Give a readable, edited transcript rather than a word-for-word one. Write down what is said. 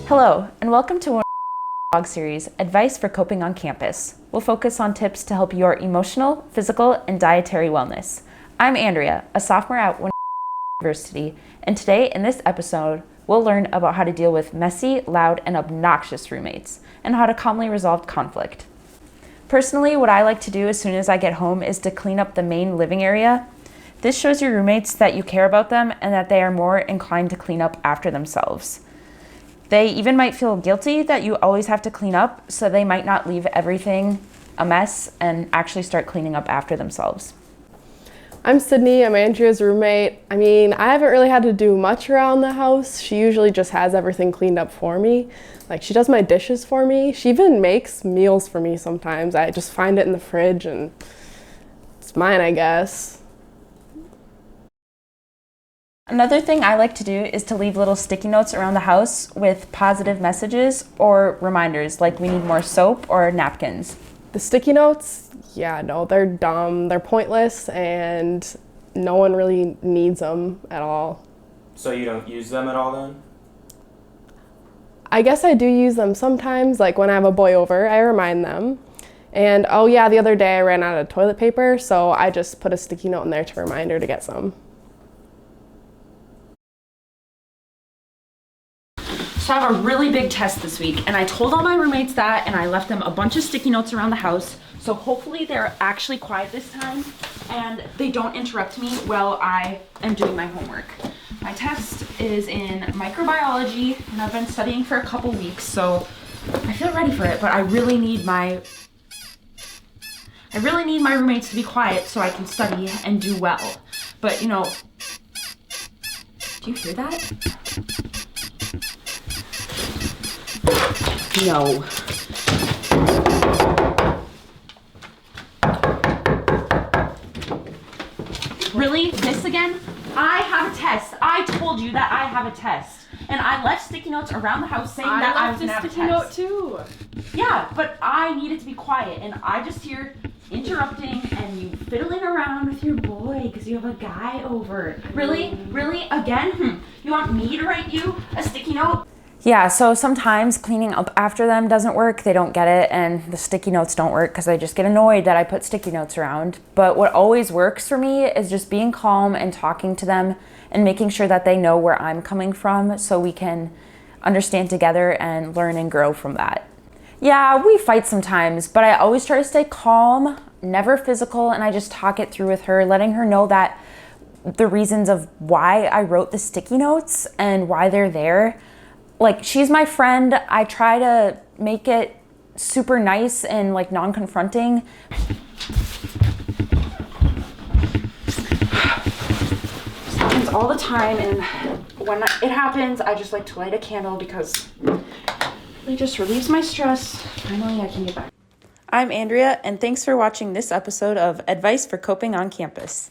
Hello, and welcome to our blog series, Advice for Coping on Campus. We'll focus on tips to help your emotional, physical, and dietary wellness. I'm Andrea, a sophomore at University, and today in this episode, we'll learn about how to deal with messy, loud, and obnoxious roommates, and how to calmly resolve conflict. Personally, what I like to do as soon as I get home is to clean up the main living area. This shows your roommates that you care about them and that they are more inclined to clean up after themselves. They even might feel guilty that you always have to clean up, so they might not leave everything a mess and actually start cleaning up after themselves. I'm Sydney, I'm Andrea's roommate. I haven't really had to do much around the house. She usually just has everything cleaned up for me. Like, she does my dishes for me. She even makes meals for me sometimes. I just find it in the fridge and it's mine, I guess. Another thing I like to do is to leave little sticky notes around the house with positive messages or reminders, like we need more soap or napkins. The sticky notes, they're dumb, they're pointless, and no one really needs them at all. So you don't use them at all then? I guess I do use them sometimes, like when I have a boy over, I remind them. And the other day I ran out of toilet paper, so I just put a sticky note in there to remind her to get some. So I have a really big test this week, and I told all my roommates that, and I left them a bunch of sticky notes around the house, so hopefully they're actually quiet this time, and they don't interrupt me while I am doing my homework. My test is in microbiology, and I've been studying for a couple weeks, so I feel ready for it, but I really need my roommates to be quiet so I can study and do well. But, do you hear that? No. Really? This again? I have a test. I told you that I have a test. And I left sticky notes around the house saying that I was going to have a test. I left a sticky note too. Yeah, but I needed to be quiet. And I just hear interrupting and you fiddling around with your boy because you have a guy over. Really? Really? Again? You want me to write you a sticky note? Yeah, so sometimes cleaning up after them doesn't work. They don't get it, and the sticky notes don't work because I just get annoyed that I put sticky notes around. But what always works for me is just being calm and talking to them and making sure that they know where I'm coming from so we can understand together and learn and grow from that. Yeah, we fight sometimes, but I always try to stay calm, never physical, and I just talk it through with her, letting her know that the reasons of why I wrote the sticky notes and why they're there. Like, she's my friend. I try to make it super nice and non-confronting. This happens all the time, and when it happens, I just like to light a candle because it just relieves my stress. Finally, I can get back. I'm Andrea, and thanks for watching this episode of Advice for Coping on Campus.